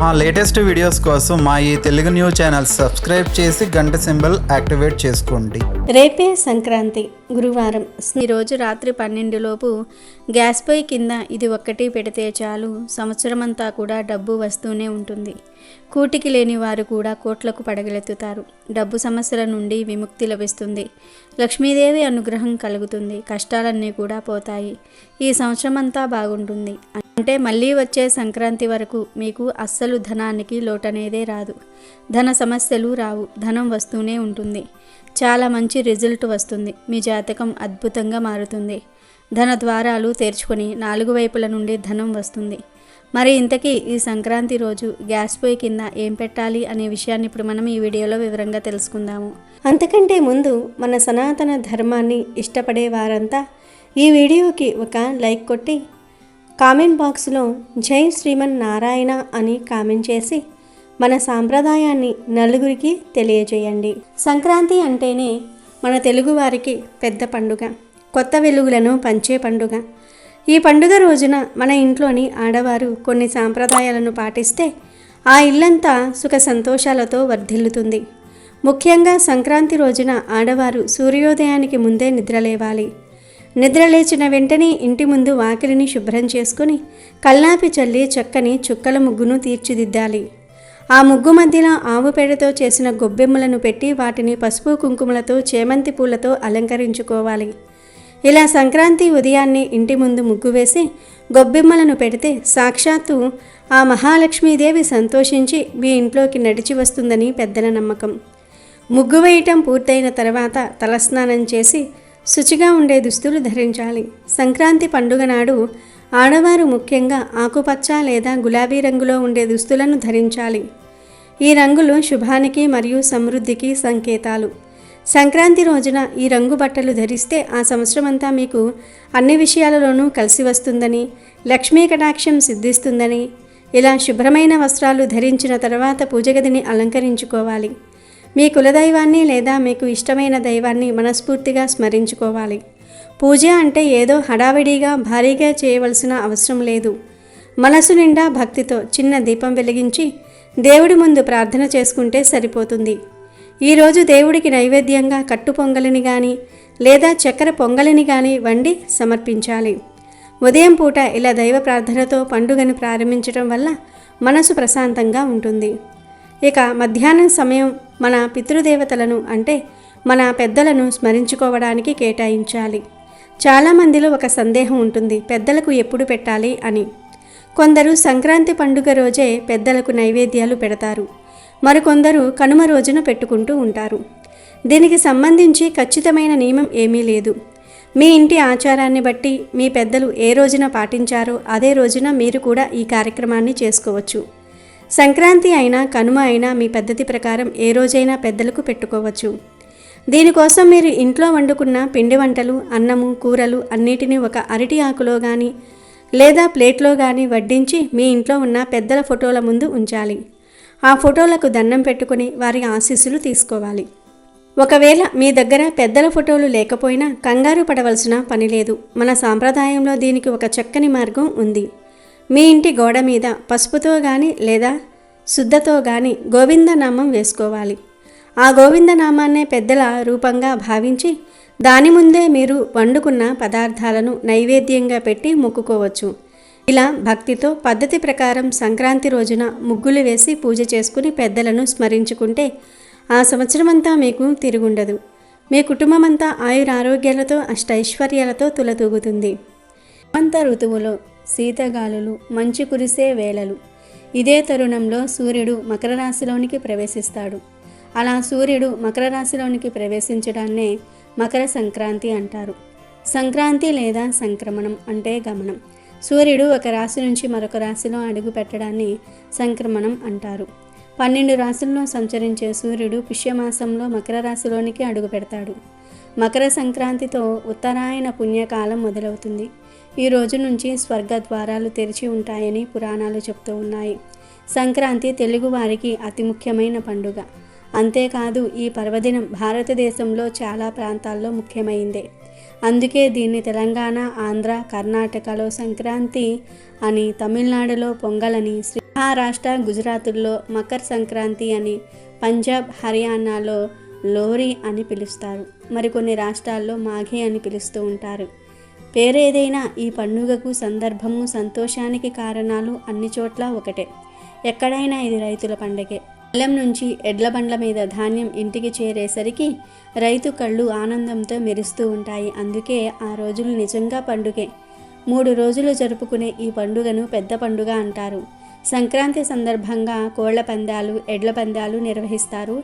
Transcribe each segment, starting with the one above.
మా latest videos కోసం మా ఈ తెలుగు న్యూస్ ఛానల్ సబ్స్క్రైబ్ చేసి గంట సింబల్ యాక్టివేట్ చేసుకోండి. రేపే సంక్రాంతి గురువారం. ఈరోజు రాత్రి 12 లోపు గ్యాస్ పొయ్యి కింద ఇది ఒక్కటి పెడితే చాలు, సంవత్సరమంతా కూడా డబ్బు వస్తూనే ఉంటుంది. కూటికి లేని వారు కూడా కోట్లకు పడగలెత్తుతారు. డబ్బు సమస్యల నుండి విముక్తి లభిస్తుంది. లక్ష్మీదేవి అనుగ్రహం కలుగుతుంది. కష్టాలన్నీ కూడా పోతాయి. ఈ సంవత్సరమంతా బాగుంటుంది. అంటే మళ్ళీ వచ్చే సంక్రాంతి వరకు మీకు అస్సలు ధనానికి లోటనేదే రాదు. ధన సమస్యలు రావు. ధనం వస్తూనే ఉంటుంది. చాలా మంచి రిజల్ట్ వస్తుంది. మీ జాతకం అద్భుతంగా మారుతుంది. ధన ద్వారాలు తెరుచుకొని 4 వైపుల నుండి ధనం వస్తుంది. మరి ఇంతకీ ఈ సంక్రాంతి రోజు గ్యాస్ పొయ్యి కింద ఏం పెట్టాలి అనే విషయాన్ని ఇప్పుడు మనం ఈ వీడియోలో వివరంగా తెలుసుకుందాము. అంతకంటే ముందు మన సనాతన ధర్మాన్ని ఇష్టపడే వారంతా ఈ వీడియోకి ఒక లైక్ కొట్టి కామెంట్ బాక్స్లో జై శ్రీమన్నారాయణ అని కామెంట్ చేసి మన సాంప్రదాయాన్ని నలుగురికి తెలియజేయండి. సంక్రాంతి అంటేనే మన తెలుగువారికి పెద్ద పండుగ, కొత్త వెలుగులను పంచే పండుగ. ఈ పండుగ రోజున మన ఇంట్లోని ఆడవారు కొన్ని సాంప్రదాయాలను పాటిస్తే ఆ ఇల్లంతా సుఖ సంతోషాలతో వర్ధిల్లుతుంది. ముఖ్యంగా సంక్రాంతి రోజున ఆడవారు సూర్యోదయానికి ముందే నిద్రలేవాలి. నిద్రలేచిన వెంటనే ఇంటి ముందు వాకిలిని శుభ్రం చేసుకుని కల్లాపి చల్లి చక్కని చుక్కల ముగ్గును తీర్చిదిద్దాలి. ఆ ముగ్గు మధ్యలో ఆవు పేడతో చేసిన గొబ్బెమ్మలను పెట్టి వాటిని పసుపు కుంకుమలతో చేమంతి పూలతో అలంకరించుకోవాలి. ఇలా సంక్రాంతి ఉదయాన్నే ఇంటి ముందు ముగ్గు వేసి గొబ్బెమ్మలను పెడితే సాక్షాత్తు ఆ మహాలక్ష్మీదేవి సంతోషించి మీ ఇంట్లోకి నడిచి వస్తుందని పెద్దల నమ్మకం. ముగ్గు వేయటం పూర్తయిన తర్వాత తలస్నానం చేసి శుచిగా ఉండే దుస్తులు ధరించాలి. సంక్రాంతి పండుగ నాడు ఆడవారు ముఖ్యంగా ఆకుపచ్చ లేదా గులాబీ రంగులో ఉండే దుస్తులను ధరించాలి. ఈ రంగులు శుభానికి మరియు సమృద్ధికి సంకేతాలు. సంక్రాంతి రోజున ఈ రంగు బట్టలు ధరిస్తే ఆ సంవత్సరమంతా మీకు అన్ని విషయాలలోనూ కలిసి వస్తుందని, లక్ష్మీ కటాక్షం సిద్ధిస్తుందని. ఇలా శుభ్రమైన వస్త్రాలు ధరించిన తర్వాత పూజ గదిని అలంకరించుకోవాలి. మీ కులదైవాన్ని లేదా మీకు ఇష్టమైన దైవాన్ని మనస్ఫూర్తిగా స్మరించుకోవాలి. పూజ అంటే ఏదో హడావిడిగా భారీగా చేయవలసిన అవసరం లేదు. మనసు నిండా భక్తితో చిన్న దీపం వెలిగించి దేవుడి ముందు ప్రార్థన చేసుకుంటే సరిపోతుంది. ఈరోజు దేవుడికి నైవేద్యంగా కట్టు పొంగలిని కానీ లేదా చక్కెర పొంగలిని కానీ వండి సమర్పించాలి. ఉదయం పూట ఇలా దైవ ప్రార్థనతో పండుగను ప్రారంభించడం వల్ల మనసు ప్రశాంతంగా ఉంటుంది. ఇక మధ్యాహ్నం సమయం మన పితృదేవతలను అంటే మన పెద్దలను స్మరించుకోవడానికి కేటాయించాలి. చాలామందిలో ఒక సందేహం ఉంటుంది, పెద్దలకు ఎప్పుడు పెట్టాలి అని. కొందరు సంక్రాంతి పండుగ రోజే పెద్దలకు నైవేద్యాలు పెడతారు. మరికొందరు కనుమ రోజున పెట్టుకుంటూ ఉంటారు. దీనికి సంబంధించి ఖచ్చితమైన నియమం ఏమీ లేదు. మీ ఇంటి ఆచారాన్ని బట్టి మీ పెద్దలు ఏ రోజున పాటించారో అదే రోజున మీరు కూడా ఈ కార్యక్రమాన్ని చేసుకోవచ్చు. సంక్రాంతి అయినా కనుమ అయినా మీ పద్ధతి ప్రకారం ఏ రోజైనా పెద్దలకు పెట్టుకోవచ్చు. దీనికోసం మీరు ఇంట్లో వండుకున్న పిండి వంటలు, అన్నము, కూరలు అన్నిటినీ ఒక అరటి ఆకులో కానీ లేదా ప్లేట్లో కానీ వడ్డించి మీ ఇంట్లో ఉన్న పెద్దల ఫోటోల ముందు ఉంచాలి. ఆ ఫోటోలకు దండం పెట్టుకుని వారి ఆశీస్సులు తీసుకోవాలి. ఒకవేళ మీ దగ్గర పెద్దల ఫోటోలు లేకపోయినా కంగారు పడవలసిన పని లేదు. మన సాంప్రదాయంలో దీనికి ఒక చక్కని మార్గం ఉంది. మీ ఇంటి గోడ మీద పసుపుతో కానీ లేదా శుద్ధతో కానీ గోవిందనామం వేసుకోవాలి. ఆ గోవిందనామాన్నే పెద్దల రూపంగా భావించి దాని ముందే మీరు వండుకున్న పదార్థాలను నైవేద్యంగా పెట్టి మొక్కుకోవచ్చు. ఇలా భక్తితో పద్ధతి ప్రకారం సంక్రాంతి రోజున ముగ్గులు వేసి పూజ చేసుకుని పెద్దలను స్మరించుకుంటే ఆ సంవత్సరమంతా మీకు తిరుగుండదు. మీ కుటుంబమంతా ఆయురారోగ్యాలతో అష్టైశ్వర్యాలతో తులతూగుతుంది. హేమంత ఋతువులో శీతగాలులు, మంచు కురిసే వేళలు. ఇదే తరుణంలో సూర్యుడు మకర రాశిలోనికి ప్రవేశిస్తాడు. అలా సూర్యుడు మకర రాశిలోనికి ప్రవేశించడాన్నే మకర సంక్రాంతి అంటారు. సంక్రాంతి లేదా సంక్రమణం అంటే గమనం. సూర్యుడు ఒక రాశి నుంచి మరొక రాశిలో అడుగు పెట్టడాన్ని సంక్రమణం అంటారు. 12 రాశుల్లో సంచరించే సూర్యుడు పుష్యమాసంలో మకర రాశిలోనికి అడుగు పెడతాడు. మకర సంక్రాంతితో ఉత్తరాయణ పుణ్యకాలం మొదలవుతుంది. ఈ రోజు నుంచి స్వర్గ ద్వారాలు తెరిచి ఉంటాయని పురాణాలు చెప్తూ ఉన్నాయి. సంక్రాంతి తెలుగువారికి అతి ముఖ్యమైన పండుగ. అంతేకాదు ఈ పర్వదినం భారతదేశంలో చాలా ప్రాంతాల్లో ముఖ్యమైందే. అందుకే దీన్ని తెలంగాణ, ఆంధ్ర, కర్ణాటకలో సంక్రాంతి అని, తమిళనాడులో పొంగల్ అని, మహారాష్ట్ర, గుజరాత్లో మకర సంక్రాంతి అని, పంజాబ్, హర్యానాలో లోహ్రీ అని పిలుస్తారు. మరికొన్ని రాష్ట్రాల్లో మాఘీ అని పిలుస్తూ ఉంటారు. పేరేదైనా ఈ పండుగకు సందర్భము, సంతోషానికి కారణాలు అన్ని చోట్ల ఒకటే. ఎక్కడైనా ఇది రైతుల పండగే. పొలం నుంచి ఎడ్ల బండ్ల మీద ధాన్యం ఇంటికి చేరేసరికి రైతు కళ్ళు ఆనందంతో మెరుస్తూ ఉంటాయి. అందుకే ఆ రోజులు నిజంగా పండుగే. 3 రోజులు జరుపుకునే ఈ పండుగను పెద్ద పండుగ అంటారు. సంక్రాంతి సందర్భంగా కోళ్ల పందాలు, ఎడ్ల పందాలు నిర్వహిస్తారు.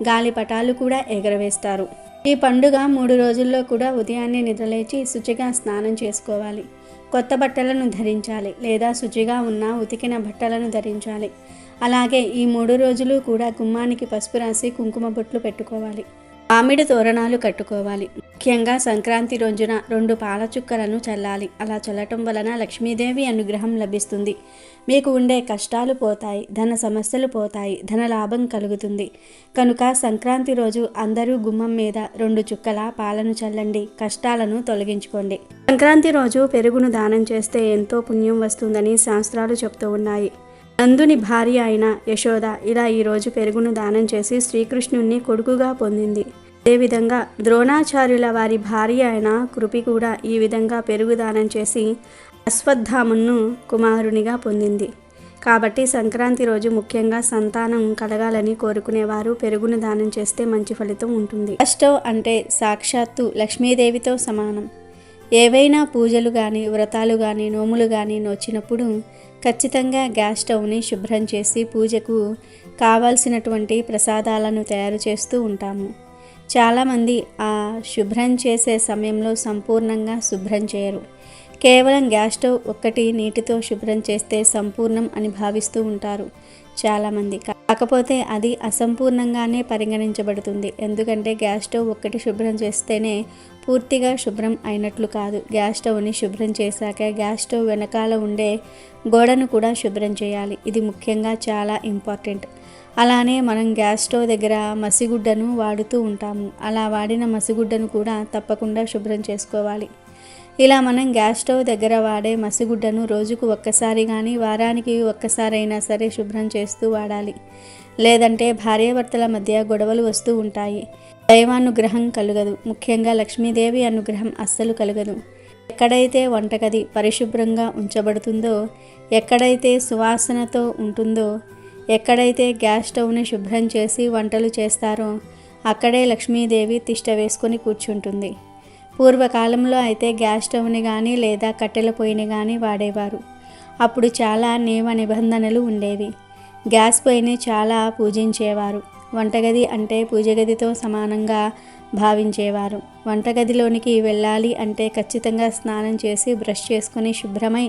గాలిపటాలు కూడా ఎగరవేస్తారు. ఈ పండుగ 3 రోజుల్లో కూడా ఉదయాన్నే నిద్రలేచి శుచిగా స్నానం చేసుకోవాలి. కొత్త బట్టలను ధరించాలి లేదా శుచిగా ఉన్న ఉతికిన బట్టలను ధరించాలి. అలాగే ఈ 3 రోజులు కూడా గుమ్మానికి పసుపు రాసి కుంకుమ బొట్లు పెట్టుకోవాలి. మామిడి తోరణాలు కట్టుకోవాలి. ముఖ్యంగా సంక్రాంతి రోజున 2 పాల చుక్కలను చల్లాలి. అలా చల్లటం వలన లక్ష్మీదేవి అనుగ్రహం లభిస్తుంది. మీకు ఉండే కష్టాలు పోతాయి, ధన సమస్యలు పోతాయి, ధన లాభం కలుగుతుంది. కనుక సంక్రాంతి రోజు అందరూ గుమ్మం మీద 2 చుక్కల పాలను చల్లండి, కష్టాలను తొలగించుకోండి. సంక్రాంతి రోజు పెరుగును దానం చేస్తే ఎంతో పుణ్యం వస్తుందని శాస్త్రాలు చెప్తూ ఉన్నాయి. నందుని భార్య అయిన యశోద ఇలా ఈరోజు పెరుగును దానం చేసి శ్రీకృష్ణుణ్ణి కొడుకుగా పొందింది. అదేవిధంగా ద్రోణాచార్యుల వారి భార్య అయిన కృపి కూడా ఈ విధంగా పెరుగు దానం చేసి అశ్వత్థామను కుమారునిగా పొందింది. కాబట్టి సంక్రాంతి రోజు ముఖ్యంగా సంతానం కలగాలని కోరుకునేవారు పెరుగును దానం చేస్తే మంచి ఫలితం ఉంటుంది. స్టవ్ అంటే సాక్షాత్తు లక్ష్మీదేవితో సమానం. ఏవైనా పూజలు కానీ, వ్రతాలు కానీ, నోములు కానీ నోచినప్పుడు ఖచ్చితంగా గ్యాస్ స్టవ్ని శుభ్రం చేసి పూజకు కావాల్సినటువంటి ప్రసాదాలను తయారు చేస్తూ ఉంటాము. చాలామంది ఆ శుభ్రం చేసే సమయంలో సంపూర్ణంగా శుభ్రం చేయరు. కేవలం గ్యాస్ స్టవ్ ఒక్కటి నీటితో శుభ్రం చేస్తే సంపూర్ణం అని భావిస్తూ ఉంటారు చాలామంది. కాకపోతే అది అసంపూర్ణంగానే పరిగణించబడుతుంది. ఎందుకంటే గ్యాస్ స్టవ్ ఒక్కటి శుభ్రం చేస్తేనే పూర్తిగా శుభ్రం అయినట్లు కాదు. గ్యాస్ స్టవ్ని శుభ్రం చేశాక గ్యాస్ స్టవ్ వెనకాల ఉండే గోడను కూడా శుభ్రం చేయాలి. ఇది ముఖ్యంగా చాలా ఇంపార్టెంట్. అలానే మనం గ్యాస్ స్టవ్ దగ్గర మసిగుడ్డను వాడుతూ ఉంటాము. అలా వాడిన మసిగుడ్డను కూడా తప్పకుండా శుభ్రం చేసుకోవాలి. ఇలా మనం గ్యాస్ స్టవ్ దగ్గర వాడే మసిగుడ్డను రోజుకు ఒక్కసారి కానీ, వారానికి ఒక్కసారైనా సరే శుభ్రం చేస్తూ వాడాలి. లేదంటే భార్యాభర్తల మధ్య గొడవలు వస్తూ ఉంటాయి. దైవానుగ్రహం కలుగదు. ముఖ్యంగా లక్ష్మీదేవి అనుగ్రహం అస్సలు కలుగదు. ఎక్కడైతే వంటగది పరిశుభ్రంగా ఉంచబడుతుందో, ఎక్కడైతే సువాసనతో ఉంటుందో, ఎక్కడైతే గ్యాస్ స్టవ్ని శుభ్రం చేసి వంటలు చేస్తారో అక్కడే లక్ష్మీదేవి తిష్ట వేసుకొని కూర్చుంటుంది. పూర్వకాలంలో అయితే గ్యాస్ స్టవ్ని కానీ లేదా కట్టెల పొయ్యిని కానీ వాడేవారు. అప్పుడు చాలా నియమ నిబంధనలు ఉండేవి. గ్యాస్ పొయ్యిని చాలా పూజించేవారు. వంటగది అంటే పూజగదితో సమానంగా భావించేవారు. వంటగదిలోనికి వెళ్ళాలి అంటే ఖచ్చితంగా స్నానం చేసి బ్రష్ చేసుకుని శుభ్రమై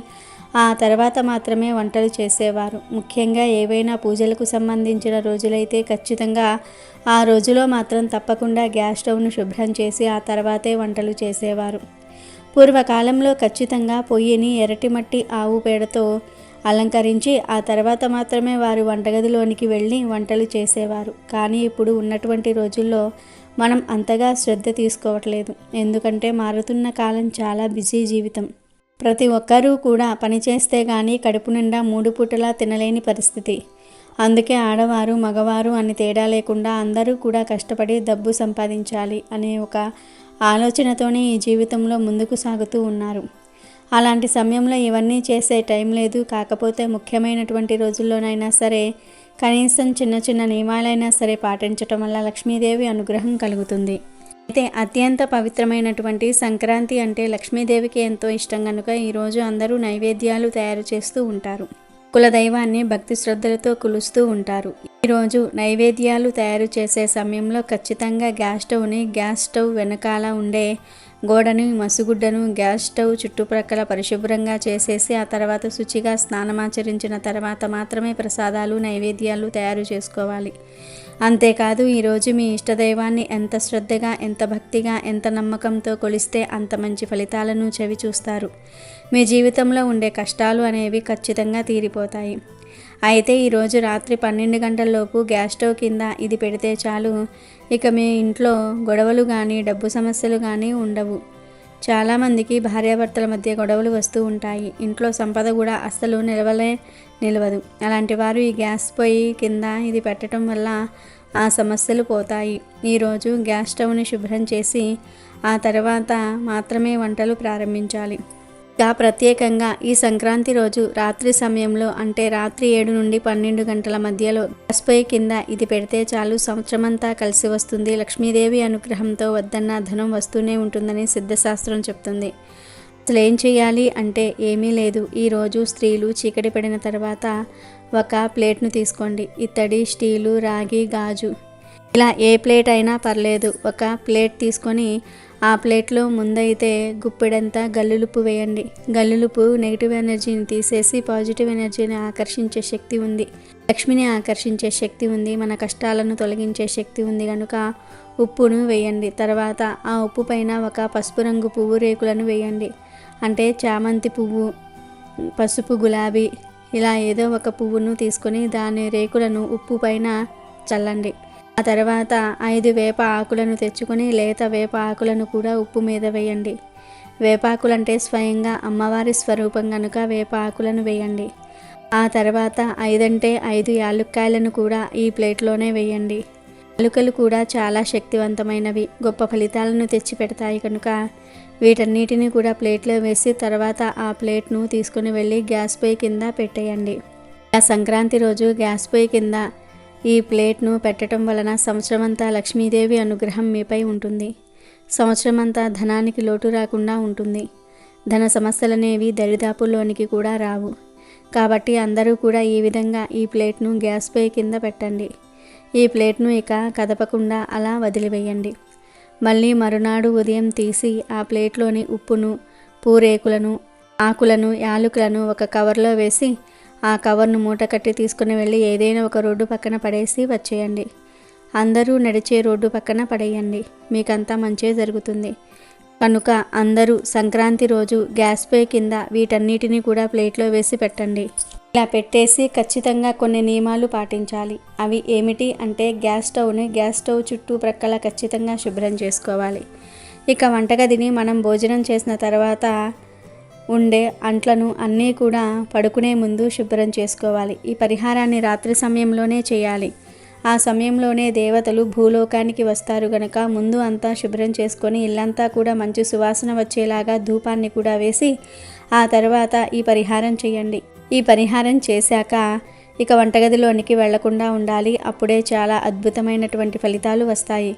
ఆ తర్వాత మాత్రమే వంటలు చేసేవారు. ముఖ్యంగా ఏవైనా పూజలకు సంబంధించిన రోజులైతే ఖచ్చితంగా ఆ రోజులో మాత్రం తప్పకుండా గ్యాస్ స్టవ్ను శుభ్రం చేసి ఆ తర్వాతే వంటలు చేసేవారు. పూర్వకాలంలో ఖచ్చితంగా పొయ్యిని ఎర్రటి మట్టి ఆవు పేడతో అలంకరించి ఆ తర్వాత మాత్రమే వారు వంటగదిలోనికి వెళ్ళి వంటలు చేసేవారు. కానీ ఇప్పుడు ఉన్నటువంటి రోజుల్లో మనం అంతగా శ్రద్ధ తీసుకోవట్లేదు. ఎందుకంటే మారుతున్న కాలం చాలా బిజీ జీవితం. ప్రతి ఒక్కరూ కూడా పని చేస్తే కానీ కడుపు నిండా 3 పూటలా తినలేని పరిస్థితి. అందుకే ఆడవారు మగవారు అని తేడా లేకుండా అందరూ కూడా కష్టపడి డబ్బు సంపాదించాలి అనే ఒక ఆలోచనతోనే ఈ జీవితంలో ముందుకు సాగుతూ ఉన్నారు. అలాంటి సమయంలో ఇవన్నీ చేసే టైం లేదు. కాకపోతే ముఖ్యమైనటువంటి రోజుల్లోనైనా సరే కనీసం చిన్న చిన్న నియమాలైనా సరే పాటించటం వల్ల లక్ష్మీదేవి అనుగ్రహం కలుగుతుంది. అయితే అత్యంత పవిత్రమైనటువంటి సంక్రాంతి అంటే లక్ష్మీదేవికి ఎంతో ఇష్టం కనుక ఈరోజు అందరూ నైవేద్యాలు తయారు చేస్తూ ఉంటారు. కులదైవాన్ని భక్తి శ్రద్ధలతో కొలుస్తూ ఉంటారు. ఈరోజు నైవేద్యాలు తయారు చేసే సమయంలో ఖచ్చితంగా గ్యాస్ స్టవ్ వెనకాల ఉండే గోడను, మసుగుడ్డను గ్యాస్ స్టవ్ చుట్టుప్రక్కల పరిశుభ్రంగా చేసేసి ఆ తర్వాత శుచిగా స్నానమాచరించిన తర్వాత మాత్రమే ప్రసాదాలు, నైవేద్యాలు తయారు చేసుకోవాలి. అంతేకాదు ఈరోజు మీ ఇష్టదైవాన్ని ఎంత శ్రద్ధగా, ఎంత భక్తిగా, ఎంత నమ్మకంతో కొలిస్తే అంత మంచి ఫలితాలను చవి చూస్తారు. మీ జీవితంలో ఉండే కష్టాలు అనేవి ఖచ్చితంగా తీరిపోతాయి. అయితే ఈరోజు రాత్రి 12 గంటలలోపు గ్యాస్ స్టవ్ కింద ఇది పెడితే చాలు, ఇక మీ ఇంట్లో గొడవలు కానీ, డబ్బు సమస్యలు కానీ ఉండవు. చాలామందికి భార్యాభర్తల మధ్య గొడవలు వస్తూ ఉంటాయి. ఇంట్లో సంపద కూడా అస్సలు నిలవదు. అలాంటి వారు ఈ గ్యాస్ పొయ్యి కింద ఇది పెట్టడం వల్ల ఆ సమస్యలు పోతాయి. ఈరోజు గ్యాస్ స్టవ్ని శుభ్రం చేసి ఆ తర్వాత మాత్రమే వంటలు ప్రారంభించాలి. ఇంకా ప్రత్యేకంగా ఈ సంక్రాంతి రోజు రాత్రి సమయంలో అంటే రాత్రి 7 నుండి 12 గంటల మధ్యలో గ్యాస్ పొయ్యి కింద ఇది పెడితే చాలు, సంవత్సరమంతా కలిసి వస్తుంది. లక్ష్మీదేవి అనుగ్రహంతో వద్దన్న ధనం వస్తూనే ఉంటుందని సిద్ధశాస్త్రం చెప్తుంది. అసలు ఏం చేయాలి అంటే ఏమీ లేదు. ఈరోజు స్త్రీలు చీకటి పడిన తర్వాత ఒక ప్లేట్ను తీసుకోండి. ఇత్తడి, స్టీలు, రాగి, గాజు ఇలా ఏ ప్లేట్ అయినా పర్లేదు. ఒక ప్లేట్ తీసుకొని ఆ ప్లేట్లో ముందైతే గుప్పెడంతా గల్లులుప్పు వేయండి. గల్లులుప్పు నెగిటివ్ ఎనర్జీని తీసేసి పాజిటివ్ ఎనర్జీని ఆకర్షించే శక్తి ఉంది. లక్ష్మిని ఆకర్షించే శక్తి ఉంది. మన కష్టాలను తొలగించే శక్తి ఉంది కనుక ఉప్పును వేయండి. తర్వాత ఆ ఉప్పు పైన ఒక పసుపు రంగు పువ్వు రేకులను వేయండి. అంటే చామంతి పువ్వు, పసుపు, గులాబీ ఇలా ఏదో ఒక పువ్వును తీసుకొని దాని రేకులను ఉప్పు పైన చల్లండి. ఆ తర్వాత 5 వేప ఆకులను తెచ్చుకొని లేత వేప ఆకులను కూడా ఉప్పు మీద వేయండి. వేపాకులంటే స్వయంగా అమ్మవారి స్వరూపం కనుక వేప ఆకులను వేయండి. ఆ తర్వాత 5 అంటే 5 యాలుక్కాయలను కూడా ఈ ప్లేట్లోనే వేయండి. యాలుకలు కూడా చాలా శక్తివంతమైనవి, గొప్ప ఫలితాలను తెచ్చిపెడతాయి కనుక వీటన్నిటిని కూడా ప్లేట్లో వేసి తర్వాత ఆ ప్లేట్ను తీసుకుని వెళ్ళి గ్యాస్ పొయ్యి కింద పెట్టేయండి. ఆ సంక్రాంతి రోజు గ్యాస్ పొయ్యి కింద ఈ ప్లేట్ను పెట్టడం వలన సంవత్సరమంతా లక్ష్మీదేవి అనుగ్రహం మీపై ఉంటుంది. సంవత్సరమంతా ధనానికి లోటు రాకుండా ఉంటుంది. ధన సమస్యలనేవి దరిదాపుల్లోనికి కూడా రావు. కాబట్టి అందరూ కూడా ఈ విధంగా ఈ ప్లేట్ను గ్యాస్ పొయ్యి కింద పెట్టండి. ఈ ప్లేట్ను ఇక కదపకుండా అలా వదిలివేయండి. మళ్ళీ మరునాడు ఉదయం తీసి ఆ ప్లేట్లోని ఉప్పును, పూరేకులను, ఆకులను, యాలుకలను ఒక కవర్లో వేసి ఆ కవర్ను మూట కట్టి తీసుకుని వెళ్ళి ఏదైనా ఒక రోడ్డు పక్కన పడేసి వచ్చేయండి. అందరూ నడిచే రోడ్డు పక్కన పడేయండి. మీకంతా మంచే జరుగుతుంది. కనుక అందరూ సంక్రాంతి రోజు గ్యాస్ పొయ్యి కింద వీటన్నిటిని కూడా ప్లేట్లో వేసి పెట్టండి. ఇలా పెట్టేసి ఖచ్చితంగా కొన్ని నియమాలు పాటించాలి. అవి ఏమిటి అంటే గ్యాస్ స్టవ్ చుట్టూ ప్రక్కల ఖచ్చితంగా శుభ్రం చేసుకోవాలి. ఇక వంటగదిని మనం భోజనం చేసిన తర్వాత ఉండే అంట్లను అన్నీ కూడా పడుకునే ముందు శుభ్రం చేసుకోవాలి. ఈ పరిహారాన్ని రాత్రి సమయంలోనే చేయాలి. ఆ సమయంలోనే దేవతలు భూలోకానికి వస్తారు గనక ముందు అంతా శుభ్రం చేసుకొని ఇల్లంతా కూడా మంచి సువాసన వచ్చేలాగా ధూపాన్ని కూడా వేసి ఆ తర్వాత ఈ పరిహారం చేయండి. ఈ పరిహారం చేశాక ఇక వంటగదిలోనికి వెళ్లకుండా ఉండాలి. అప్పుడే చాలా అద్భుతమైనటువంటి ఫలితాలు వస్తాయి.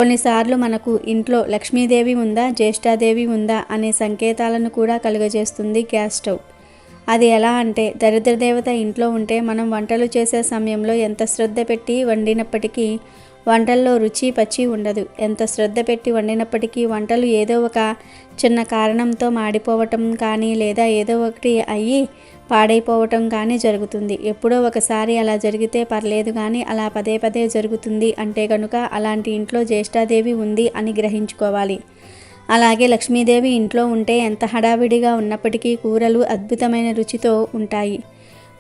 కొన్నిసార్లు మనకు ఇంట్లో లక్ష్మీదేవి ఉందా, జ్యేష్ఠాదేవి ఉందా అనే సంకేతాలను కూడా కలుగజేస్తుంది గ్యాస్ స్టవ్. అది ఎలా అంటే దరిద్ర దేవత ఇంట్లో ఉంటే మనం వంటలు చేసే సమయంలో ఎంత శ్రద్ధ పెట్టి వండినప్పటికీ వంటల్లో రుచి పచ్చి ఉండదు. ఎంత శ్రద్ధ పెట్టి వండినప్పటికీ వంటలు ఏదో ఒక చిన్న కారణంతో మాడిపోవటం కానీ లేదా ఏదో ఒకటి అయ్యి పాడైపోవటం కానీ జరుగుతుంది. ఎప్పుడో ఒకసారి అలా జరిగితే పర్లేదు కానీ అలా పదే పదే జరుగుతుంది అంటే కనుక అలాంటి ఇంట్లో జ్యేష్ఠాదేవి ఉంది అని గ్రహించుకోవాలి. అలాగే లక్ష్మీదేవి ఇంట్లో ఉంటే ఎంత హడావిడిగా ఉన్నప్పటికీ కూరలు అద్భుతమైన రుచితో ఉంటాయి.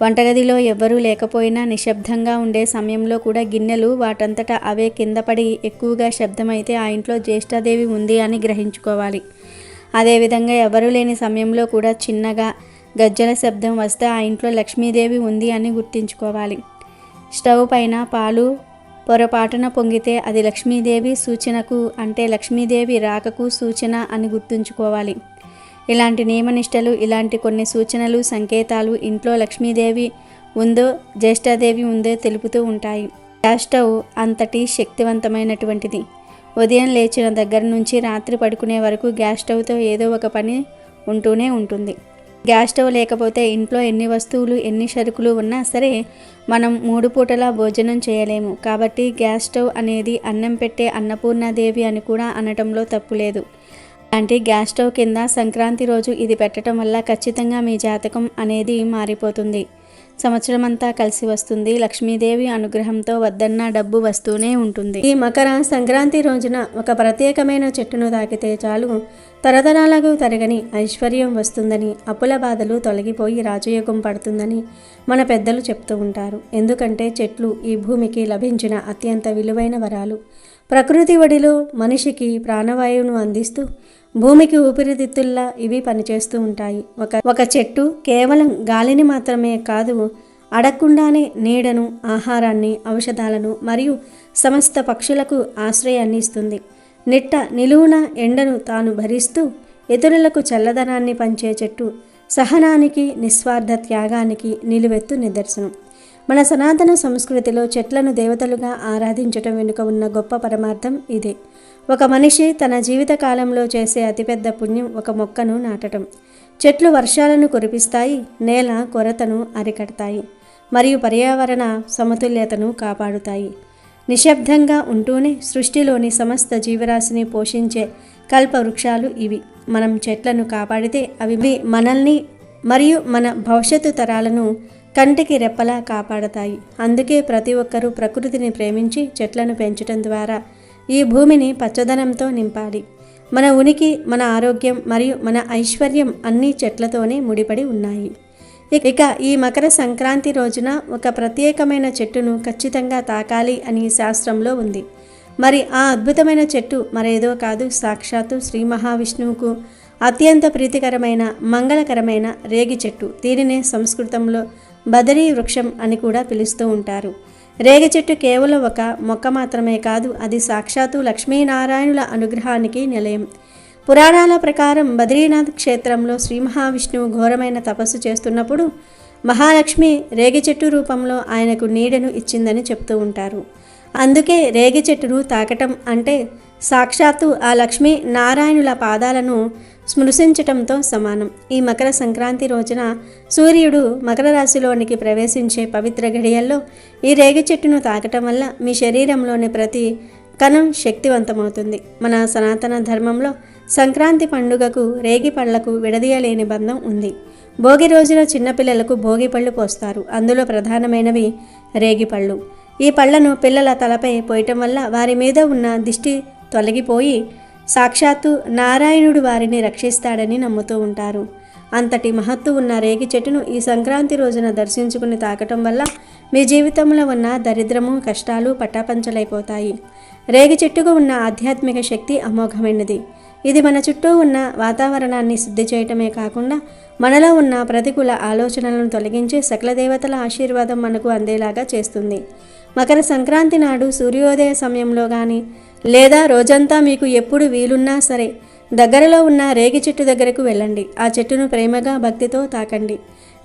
వంటగదిలో ఎవ్వరూ లేకపోయినా నిశ్శబ్దంగా ఉండే సమయంలో కూడా గిన్నెలు వాటంతటా అవే కింద పడి ఎక్కువగా శబ్దమైతే ఆ ఇంట్లో జ్యేష్ఠాదేవి ఉంది అని గ్రహించుకోవాలి. అదేవిధంగా ఎవరూ లేని సమయంలో కూడా చిన్నగా గజ్జల శబ్దం వస్తే ఆ ఇంట్లో లక్ష్మీదేవి ఉంది అని గుర్తించుకోవాలి. స్టవ్ పైన పాలు పొరపాటున పొంగితే అది లక్ష్మీదేవి సూచనకు అంటే లక్ష్మీదేవి రాకకు సూచన అని గుర్తుంచుకోవాలి. ఇలాంటి నియమనిష్టలు, ఇలాంటి కొన్ని సూచనలు, సంకేతాలు ఇంట్లో లక్ష్మీదేవి ఉందో జ్యేష్ఠాదేవి ఉందో తెలుపుతూ ఉంటాయి. గ్యాస్ స్టవ్ అంతటి శక్తివంతమైనటువంటిది. ఉదయం లేచిన దగ్గర నుంచి రాత్రి పడుకునే వరకు గ్యాస్ స్టవ్తో ఏదో ఒక పని ఉంటూనే ఉంటుంది. గ్యాస్ స్టవ్ లేకపోతే ఇంట్లో ఎన్ని వస్తువులు, ఎన్ని సరుకులు ఉన్నా సరే మనం 3 పూటలా భోజనం చేయలేము. కాబట్టి గ్యాస్ స్టవ్ అనేది అన్నం పెట్టే అన్నపూర్ణాదేవి అని కూడా అనటంలో తప్పులేదు. అలాంటి గ్యాస్ స్టవ్ కింద సంక్రాంతి రోజు ఇది పెట్టడం వల్ల ఖచ్చితంగా మీ జాతకం అనేది మారిపోతుంది. సంవత్సరం అంతా కలిసి వస్తుంది. లక్ష్మీదేవి అనుగ్రహంతో వద్దన్న డబ్బు వస్తూనే ఉంటుంది. ఈ మకర సంక్రాంతి రోజున ఒక ప్రత్యేకమైన చెట్టును తాకితే చాలు తరతరాలకు తరగని ఐశ్వర్యం వస్తుందని, అప్పుల బాధలు తొలగిపోయి రాజయోగం పడుతుందని మన పెద్దలు చెప్తూ ఉంటారు. ఎందుకంటే చెట్లు ఈ భూమికి లభించిన అత్యంత విలువైన వరాలు. ప్రకృతి ఒడిలో మనిషికి ప్రాణవాయువును అందిస్తూ భూమికి ఊపిరితిత్తుల్లా ఇవి పనిచేస్తూ ఉంటాయి. ఒక చెట్టు కేవలం గాలిని మాత్రమే కాదు, అడగకుండానే నీడను, ఆహారాన్ని, ఔషధాలను మరియు సమస్త పక్షులకు ఆశ్రయాన్ని ఇస్తుంది. నిలువున ఎండను తాను భరిస్తూ ఇతరులకు చల్లదనాన్ని పంచే చెట్టు సహనానికి, నిస్వార్థ త్యాగానికి నిలువెత్తు నిదర్శనం. మన సనాతన సంస్కృతిలో చెట్లను దేవతలుగా ఆరాధించటం వెనుక ఉన్న గొప్ప పరమార్థం ఇదే. ఒక మనిషి తన జీవిత కాలంలో చేసే అతిపెద్ద పుణ్యం ఒక మొక్కను నాటడం. చెట్లు వర్షాలను కురిపిస్తాయి, నేల కొరతను అరికడతాయి మరియు పర్యావరణ సమతుల్యతను కాపాడుతాయి. నిశ్శబ్దంగా ఉంటూనే సృష్టిలోని సమస్త జీవరాశిని పోషించే కల్పవృక్షాలు ఇవి. మనం చెట్లను కాపాడితే అవి మనల్ని మరియు మన భవిష్యత్తు తరాలను కంటికి రెప్పలా కాపాడతాయి. అందుకే ప్రతి ఒక్కరూ ప్రకృతిని ప్రేమించి చెట్లను పెంచడం ద్వారా ఈ భూమిని పచ్చదనంతో నింపాలి. మన ఉనికి, మన ఆరోగ్యం మరియు మన ఐశ్వర్యం అన్నీ చెట్లతోనే ముడిపడి ఉన్నాయి. ఇక ఈ మకర సంక్రాంతి రోజున ఒక ప్రత్యేకమైన చెట్టును ఖచ్చితంగా తాకాలి అని శాస్త్రంలో ఉంది. మరి ఆ అద్భుతమైన చెట్టు మరేదో కాదు, సాక్షాత్తు శ్రీ మహావిష్ణువుకు అత్యంత ప్రీతికరమైన మంగళకరమైన రేగి చెట్టు. దీనినే సంస్కృతంలో బదరీ వృక్షం అని కూడా పిలుస్తూ ఉంటారు. రేగి చెట్టు కేవలం ఒక మొక్క మాత్రమే కాదు, అది సాక్షాత్తు లక్ష్మీనారాయణుల అనుగ్రహానికి నిలయం. పురాణాల ప్రకారం బద్రీనాథ్ క్షేత్రంలో శ్రీ మహావిష్ణువు ఘోరమైన తపస్సు చేస్తున్నప్పుడు మహాలక్ష్మి రేగి చెట్టు రూపంలో ఆయనకు నీడను ఇచ్చిందని చెప్తూ ఉంటారు. అందుకే రేగి చెట్టును తాకటం అంటే సాక్షాత్తు ఆ లక్ష్మీ నారాయణుల పాదాలను స్మృశించటంతో సమానం. ఈ మకర సంక్రాంతి రోజున సూర్యుడు మకర రాశిలోనికి ప్రవేశించే పవిత్ర ఘడియల్లో ఈ రేగి చెట్టును తాకటం వల్ల మీ శరీరంలోని ప్రతి కణం శక్తివంతమవుతుంది. మన సనాతన ధర్మంలో సంక్రాంతి పండుగకు రేగి పళ్లకు విడదీయలేని బంధం ఉంది. భోగి రోజున చిన్నపిల్లలకు భోగి పళ్ళు పోస్తారు. అందులో ప్రధానమైనవి రేగి పళ్ళు. ఈ పళ్లను పిల్లల తలపై పోయటం వల్ల వారి మీద ఉన్న దిష్టి తొలగిపోయి సాక్షాత్తు నారాయణుడు వారిని రక్షిస్తాడని నమ్ముతూ ఉంటారు. అంతటి మహత్తు ఉన్న రేగి చెట్టును ఈ సంక్రాంతి రోజున దర్శించుకుని తాకటం వల్ల మీ జీవితంలో ఉన్న దరిద్రము, కష్టాలు పటాపంచలైపోతాయి. రేగి చెట్టుకు ఉన్న ఆధ్యాత్మిక శక్తి అమోఘమైనది. ఇది మన చుట్టూ ఉన్న వాతావరణాన్ని శుద్ధి చేయటమే కాకుండా మనలో ఉన్న ప్రతికూల ఆలోచనలను తొలగించి సకల దేవతల ఆశీర్వాదం మనకు అందేలాగా చేస్తుంది. మకర సంక్రాంతి నాడు సూర్యోదయ సమయంలో కానీ లేదా రోజంతా మీకు ఎప్పుడు వీలున్నా సరే దగ్గరలో ఉన్న రేగి చెట్టు దగ్గరకు వెళ్ళండి. ఆ చెట్టును ప్రేమగా, భక్తితో తాకండి.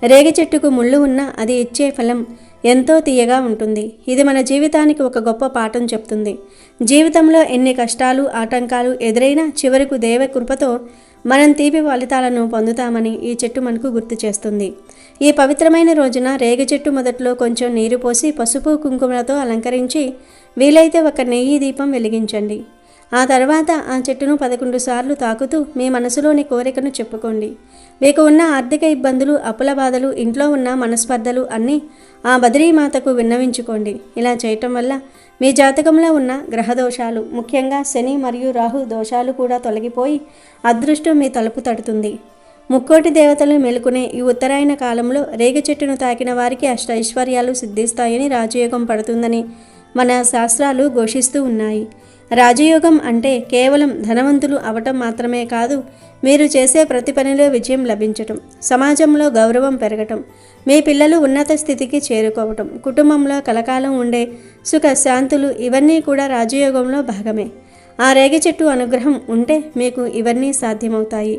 రేగి చెట్టుకు ముళ్ళు ఉన్నా అది ఇచ్చే ఫలం ఎంతో తీయగా ఉంటుంది. ఇది మన జీవితానికి ఒక గొప్ప పాఠం చెప్తుంది. జీవితంలో ఎన్ని కష్టాలు, ఆటంకాలు ఎదురైనా చివరకు దైవ కృపతో మనం తీపి ఫలితాలను పొందుతామని ఈ చెట్టు మనకు గుర్తు చేస్తుంది. ఈ పవిత్రమైన రోజున రేగి చెట్టు మొదట్లో కొంచెం నీరు పోసి పసుపు కుంకుమలతో అలంకరించి వీలైతే ఒక నెయ్యి దీపం వెలిగించండి. ఆ తర్వాత ఆ చెట్టును 11 సార్లు తాకుతూ మీ మనసులోని కోరికను చెప్పుకోండి. మీకు ఉన్న ఆర్థిక ఇబ్బందులు, అప్పుల బాధలు, ఇంట్లో ఉన్న మనస్పర్ధలు అన్నీ ఆ బద్రీమాతకు విన్నవించుకోండి. ఇలా చేయటం వల్ల మీ జాతకంలో ఉన్న గ్రహదోషాలు, ముఖ్యంగా శని మరియు రాహు దోషాలు కూడా తొలగిపోయి అదృష్టం మీ తలుపు తడుతుంది. ముక్కోటి దేవతలు మెలుకునే ఈ ఉత్తరాయణ కాలంలో రేగి చెట్టును తాకిన వారికి అష్టైశ్వర్యాలు సిద్ధిస్తాయని రాజయోగం పడుతుందని మన శాస్త్రాలు ఘోషిస్తూ ఉన్నాయి. రాజయోగం అంటే కేవలం ధనవంతులు అవటం మాత్రమే కాదు, మీరు చేసే ప్రతి పనిలో విజయం లభించటం, సమాజంలో గౌరవం పెరగటం, మీ పిల్లలు ఉన్నత స్థితికి చేరుకోవటం, కుటుంబంలో కలకాలం ఉండే సుఖ శాంతులు ఇవన్నీ కూడా రాజయోగంలో భాగమే. ఆ రేగి చెట్టు అనుగ్రహం ఉంటే మీకు ఇవన్నీ సాధ్యమవుతాయి.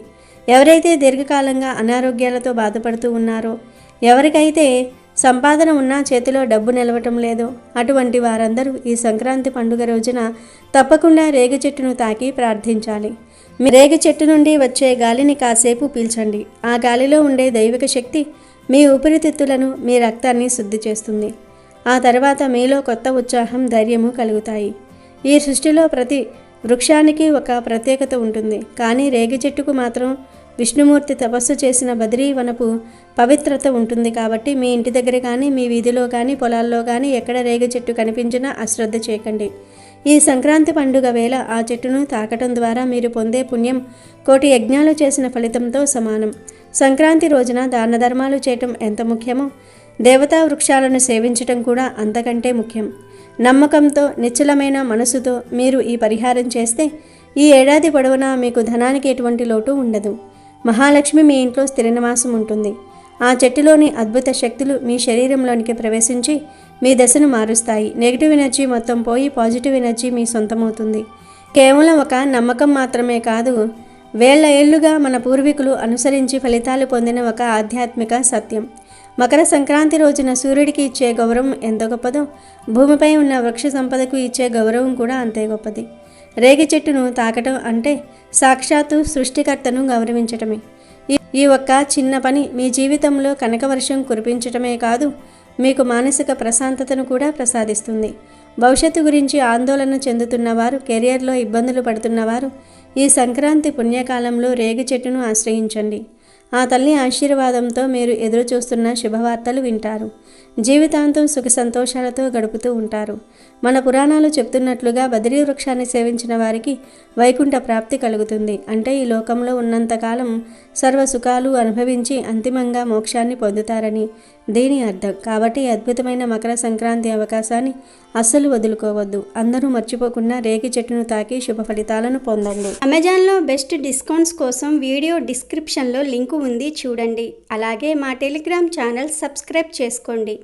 ఎవరైతే దీర్ఘకాలంగా అనారోగ్యాలతో బాధపడుతూ ఉన్నారో, ఎవరికైతే సంపాదన ఉన్నా చేతిలో డబ్బు నిలవటం లేదో అటువంటి వారందరూ ఈ సంక్రాంతి పండుగ రోజున తప్పకుండా రేగి చెట్టును తాకి ప్రార్థించాలి. మీ రేగి చెట్టు నుండి వచ్చే గాలిని కాసేపు పీల్చండి. ఆ గాలిలో ఉండే దైవిక శక్తి మీ ఊపిరితిత్తులను, మీ రక్తాన్ని శుద్ధి చేస్తుంది. ఆ తర్వాత మీలో కొత్త ఉత్సాహం, ధైర్యము కలుగుతాయి. ఈ సృష్టిలో ప్రతి వృక్షానికి ఒక ప్రత్యేకత ఉంటుంది. కానీ రేగి చెట్టుకు మాత్రం విష్ణుమూర్తి తపస్సు చేసిన బద్రీవనపు పవిత్రత ఉంటుంది. కాబట్టి మీ ఇంటి దగ్గర కానీ, మీ వీధిలో కానీ, పొలాల్లో కానీ ఎక్కడ రేగి చెట్టు కనిపించినా అశ్రద్ధ చేయకండి. ఈ సంక్రాంతి పండుగ వేళ ఆ చెట్టును తాకటం ద్వారా మీరు పొందే పుణ్యం కోటి యజ్ఞాలు చేసిన ఫలితంతో సమానం. సంక్రాంతి రోజున దాన ధర్మాలు చేయటం ఎంత ముఖ్యమో దేవతా వృక్షాలను సేవించటం కూడా అంతకంటే ముఖ్యం. నమ్మకంతో, నిశ్చలమైన మనసుతో మీరు ఈ పరిహారం చేస్తే ఈ ఏడాది పొడవునా మీకు ధనానికి ఎటువంటి లోటు ఉండదు. మహాలక్ష్మి మీ ఇంట్లో స్థిర నివాసం ఉంటుంది. ఆ చెట్టులోని అద్భుత శక్తులు మీ శరీరంలోనికి ప్రవేశించి మీ దశను మారుస్తాయి. నెగిటివ్ ఎనర్జీ మొత్తం పోయి పాజిటివ్ ఎనర్జీ మీ సొంతమవుతుంది. కేవలం ఒక నమ్మకం మాత్రమే కాదు, వేళ్ల ఏళ్లుగా మన పూర్వీకులు అనుసరించి ఫలితాలు పొందిన ఒక ఆధ్యాత్మిక సత్యం. మకర సంక్రాంతి రోజున సూర్యుడికి ఇచ్చే గౌరవం ఎంత గొప్పదో, భూమిపై ఉన్న వృక్ష సంపదకు ఇచ్చే గౌరవం కూడా అంతే గొప్పది. రేగి చెట్టును తాకటం అంటే సాక్షాత్తు సృష్టికర్తను గౌరవించటమే. ఈ ఒక్క చిన్న పని మీ జీవితంలో కనకవర్షం కురిపించటమే కాదు, మీకు మానసిక ప్రశాంతతను కూడా ప్రసాదిస్తుంది. భవిష్యత్తు గురించి ఆందోళన చెందుతున్నవారు, కెరియర్లో ఇబ్బందులు పడుతున్నవారు ఈ సంక్రాంతి పుణ్యకాలంలో రేగి చెట్టును ఆశ్రయించండి. ఆ తల్లి ఆశీర్వాదంతో మీరు ఎదురు చూస్తున్న శుభవార్తలు వింటారు. జీవితాంతం సుఖ సంతోషాలతో గడుపుతూ ఉంటారు. మన పురాణాలు చెప్తున్నట్లుగా బద్రీ వృక్షాన్ని సేవించిన వారికి వైకుంఠ ప్రాప్తి కలుగుతుంది. అంటే ఈ లోకంలో ఉన్నంతకాలం సర్వ సుఖాలు అనుభవించి అంతిమంగా మోక్షాన్ని పొందుతారని దీని అర్థం. కాబట్టి అద్భుతమైన మకర సంక్రాంతి అవకాశాన్ని అస్సలు వదులుకోవద్దు. అందరూ మర్చిపోకుండా రేగి చెట్టును తాకి శుభ ఫలితాలను పొందండి. అమెజాన్లో బెస్ట్ డిస్కౌంట్స్ కోసం వీడియో డిస్క్రిప్షన్లో లింకు ఉంది, చూడండి. అలాగే మా టెలిగ్రామ్ ఛానల్ సబ్స్క్రైబ్ చేసుకోండి.